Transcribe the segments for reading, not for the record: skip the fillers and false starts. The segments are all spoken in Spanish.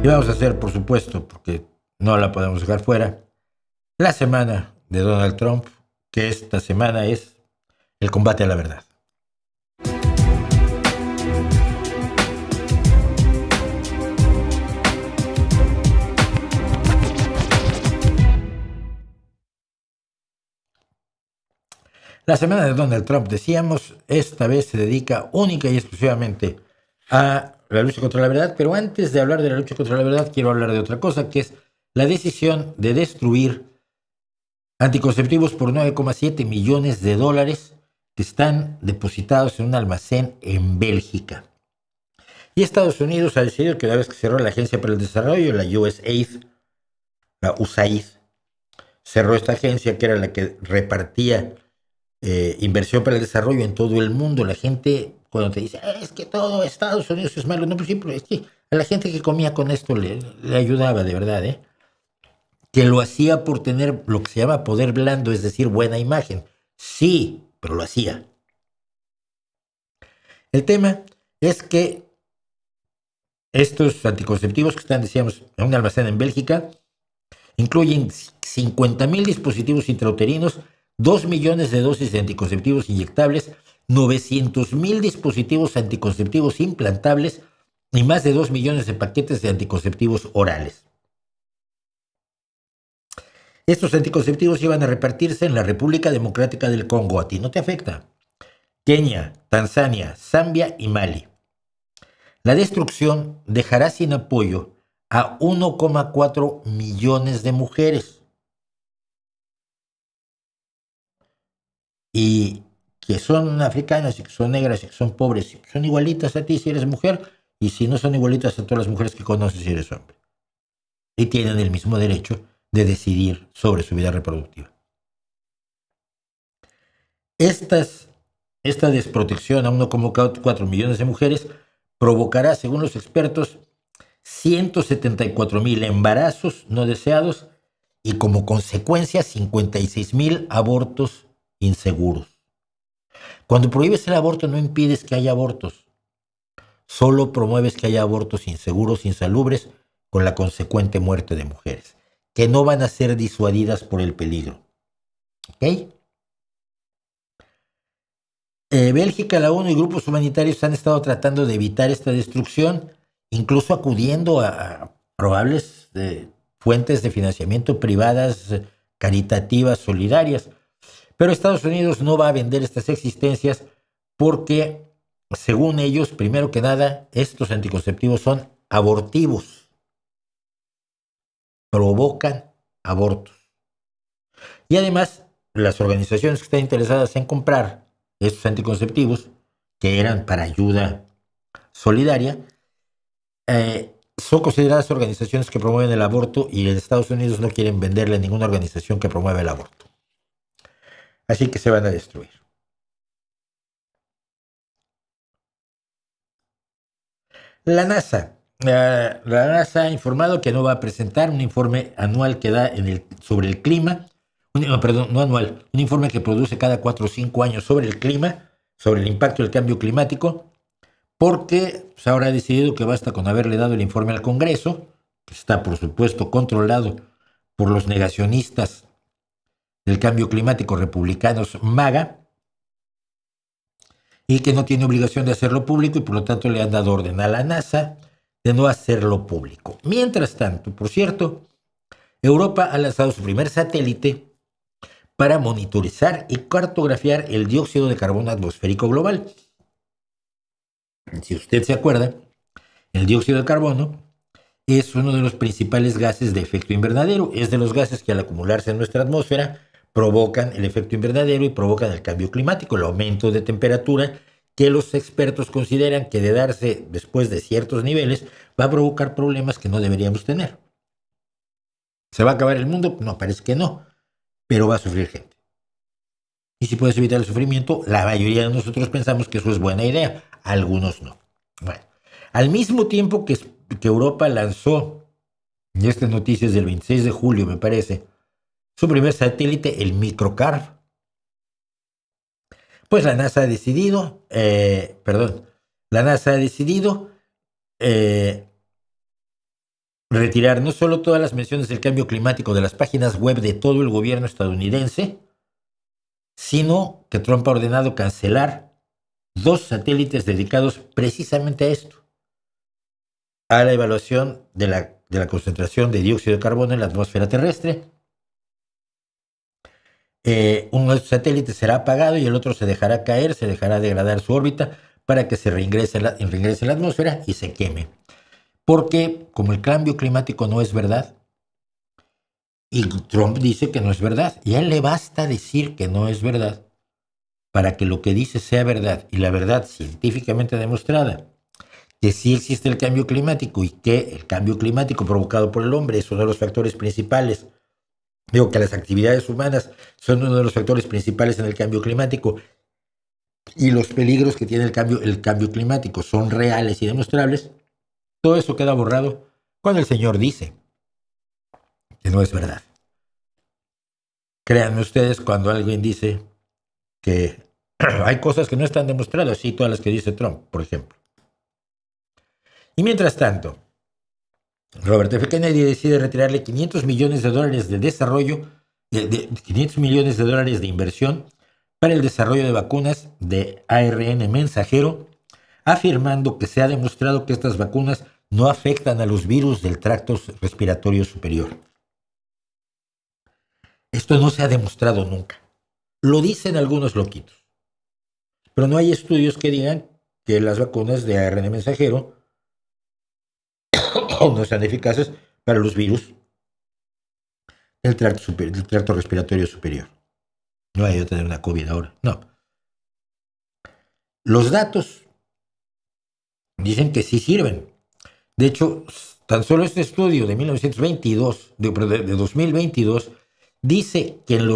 Y vamos a hacer, por supuesto, porque no la podemos dejar fuera, la semana de Donald Trump, que esta semana es el combate a la verdad. La semana de Donald Trump, decíamos, esta vez se dedica única y exclusivamente a la lucha contra la verdad, pero antes de hablar de la lucha contra la verdad, quiero hablar de otra cosa, que es la decisión de destruir anticonceptivos por 9,7 millones de dólares que están depositados en un almacén en Bélgica. Y Estados Unidos ha decidido que una vez que cerró la Agencia para el Desarrollo, la USAID, la USAID, cerró esta agencia que era la que repartía inversión para el desarrollo en todo el mundo. La gente, cuando te dice, es que todo Estados Unidos es malo, no, pues sí, pero es que a la gente que comía con esto le ayudaba de verdad, ¿eh? Que lo hacía por tener lo que se llama poder blando, es decir, buena imagen. Sí, pero lo hacía. El tema es que estos anticonceptivos que están, decíamos, en un almacén en Bélgica, incluyen 50,000 dispositivos intrauterinos, 2 millones de dosis de anticonceptivos inyectables, 900,000 dispositivos anticonceptivos implantables y más de 2 millones de paquetes de anticonceptivos orales. Estos anticonceptivos iban a repartirse en la República Democrática del Congo. ¿A ti no te afecta? Kenia, Tanzania, Zambia y Mali. La destrucción dejará sin apoyo a 1,4 millones de mujeres y que son africanas y que son negras y que son pobres y que son igualitas a ti si eres mujer y si no son igualitas a todas las mujeres que conoces si eres hombre. Y tienen el mismo derecho de decidir sobre su vida reproductiva. Esta desprotección a 1,4 millones de mujeres provocará, según los expertos, 174,000 embarazos no deseados y como consecuencia 56,000 abortos inseguros. Cuando prohíbes el aborto no impides que haya abortos, solo promueves que haya abortos inseguros, insalubres, con la consecuente muerte de mujeres, que no van a ser disuadidas por el peligro. ¿Ok? Bélgica, la ONU y grupos humanitarios han estado tratando de evitar esta destrucción, incluso acudiendo a probables fuentes de financiamiento privadas, caritativas, solidarias. Pero Estados Unidos no va a vender estas existencias porque, según ellos, primero que nada, estos anticonceptivos son abortivos, provocan abortos. Y además, las organizaciones que están interesadas en comprar estos anticonceptivos, que eran para ayuda solidaria, son consideradas organizaciones que promueven el aborto y en Estados Unidos no quieren venderle a ninguna organización que promueva el aborto. Así que se van a destruir. La NASA. La NASA ha informado que no va a presentar un informe anual que da sobre el clima, perdón, no anual, un informe que produce cada 4 o 5 años sobre el clima, sobre el impacto del cambio climático, porque pues, ahora ha decidido que basta con haberle dado el informe al Congreso, que está por supuesto controlado por los negacionistas del cambio climático republicanos MAGA, y que no tiene obligación de hacerlo público y por lo tanto le han dado orden a la NASA de no hacerlo público. Mientras tanto, por cierto, Europa ha lanzado su primer satélite para monitorizar y cartografiar el dióxido de carbono atmosférico global. Si usted se acuerda, el dióxido de carbono es uno de los principales gases de efecto invernadero. Es de los gases que al acumularse en nuestra atmósfera provocan el efecto invernadero y provocan el cambio climático, el aumento de temperatura que los expertos consideran que de darse después de ciertos niveles va a provocar problemas que no deberíamos tener. ¿Se va a acabar el mundo? No, parece que no, pero va a sufrir gente. Y si puedes evitar el sufrimiento, la mayoría de nosotros pensamos que eso es buena idea, algunos no. Bueno, al mismo tiempo que Europa lanzó, y esta noticia es del 26 de julio, me parece, su primer satélite, el Microcarv, pues la NASA ha decidido, la NASA ha decidido retirar no solo todas las menciones del cambio climático de las páginas web de todo el gobierno estadounidense, sino que Trump ha ordenado cancelar 2 satélites dedicados precisamente a esto, a la evaluación de la concentración de dióxido de carbono en la atmósfera terrestre. Uno de estos satélites será apagado y el otro se dejará caer, se dejará degradar su órbita para que se reingrese en la atmósfera y se queme. Porque como el cambio climático no es verdad, y Trump dice que no es verdad, y a él le basta decir que no es verdad para que lo que dice sea verdad, y la verdad científicamente demostrada, que sí existe el cambio climático y que el cambio climático provocado por el hombre es uno de los factores principales. Digo que las actividades humanas son uno de los factores principales en el cambio climático y los peligros que tiene el cambio climático son reales y demostrables. Todo eso queda borrado cuando el señor dice que no es verdad. Créanme ustedes cuando alguien dice que hay cosas que no están demostradas, sí, todas las que dice Trump, por ejemplo. Y mientras tanto, Robert F. Kennedy decide retirarle $500 millones de desarrollo, 500 millones de dólares de inversión para el desarrollo de vacunas de ARN mensajero, afirmando que se ha demostrado que estas vacunas no afectan a los virus del tracto respiratorio superior. Esto no se ha demostrado nunca. Lo dicen algunos loquitos. Pero no hay estudios que digan que las vacunas de ARN mensajero no sean eficaces para los virus del tracto respiratorio superior. No hay que tener una COVID ahora, no. Los datos dicen que sí sirven. De hecho, tan solo este estudio de 2022, dice que en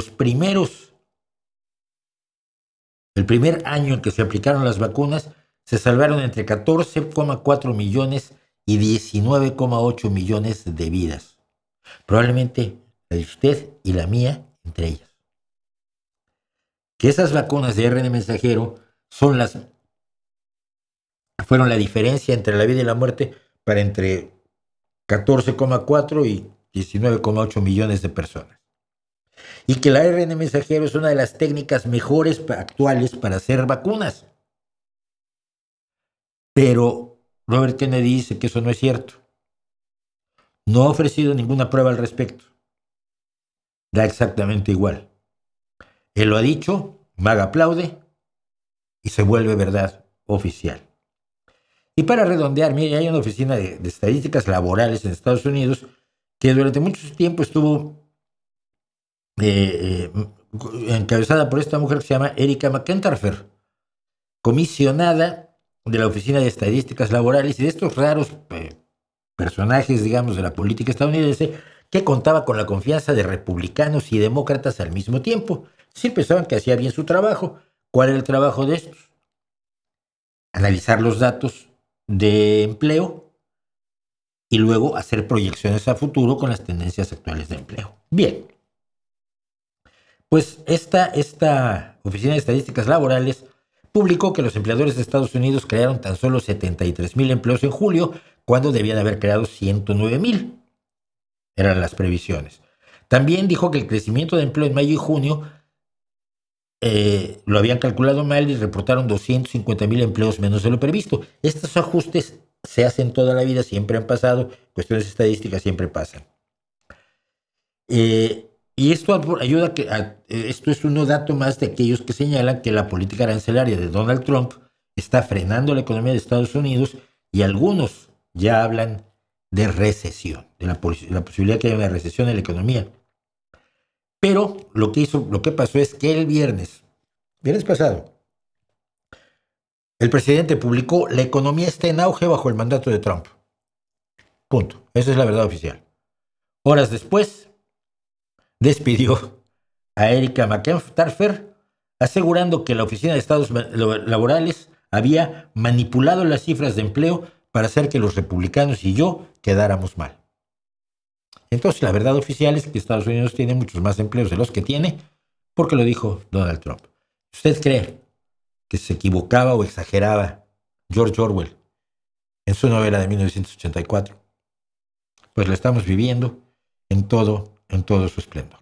el primer año en que se aplicaron las vacunas, se salvaron entre 14,4 millones y 19,8 millones de vidas. Probablemente la de usted y la mía entre ellas. Que esas vacunas de ARN mensajero fueron la diferencia entre la vida y la muerte para entre 14,4 y 19,8 millones de personas. Y que el ARN mensajero es una de las técnicas mejores actuales para hacer vacunas. Pero Robert Kennedy dice que eso no es cierto. No ha ofrecido ninguna prueba al respecto. Da exactamente igual. Él lo ha dicho, Maga aplaude y se vuelve verdad oficial. Y para redondear, mire, hay una oficina de estadísticas laborales en Estados Unidos que durante mucho tiempo estuvo encabezada por esta mujer que se llama Erika McEntrefer, comisionada de la Oficina de Estadísticas Laborales y de estos raros personajes, digamos, de la política estadounidense que contaba con la confianza de republicanos y demócratas al mismo tiempo. Sí pensaban que hacía bien su trabajo. ¿Cuál era el trabajo de estos? Analizar los datos de empleo y luego hacer proyecciones a futuro con las tendencias actuales de empleo. Bien. Pues esta Oficina de Estadísticas Laborales publicó que los empleadores de Estados Unidos crearon tan solo 73,000 empleos en julio, cuando debían haber creado 109,000. Eran las previsiones. También dijo que el crecimiento de empleo en mayo y junio lo habían calculado mal y reportaron 250,000 empleos menos de lo previsto. Estos ajustes se hacen toda la vida, siempre han pasado, cuestiones estadísticas siempre pasan. Y esto ayuda esto es un dato más de aquellos que señalan que la política arancelaria de Donald Trump está frenando la economía de Estados Unidos y algunos ya hablan de recesión, de la posibilidad que haya una recesión en la economía. Pero lo que pasó es que el viernes pasado, el presidente publicó: la economía está en auge bajo el mandato de Trump. Punto. Esa es la verdad oficial. Horas después, despidió a Erika McEntrefer, asegurando que la Oficina de Estados Laborales había manipulado las cifras de empleo para hacer que los republicanos y yo quedáramos mal. Entonces, la verdad oficial es que Estados Unidos tiene muchos más empleos de los que tiene, porque lo dijo Donald Trump. ¿Usted cree que se equivocaba o exageraba George Orwell en su novela de 1984? pues la estamos viviendo en todo su esplendor.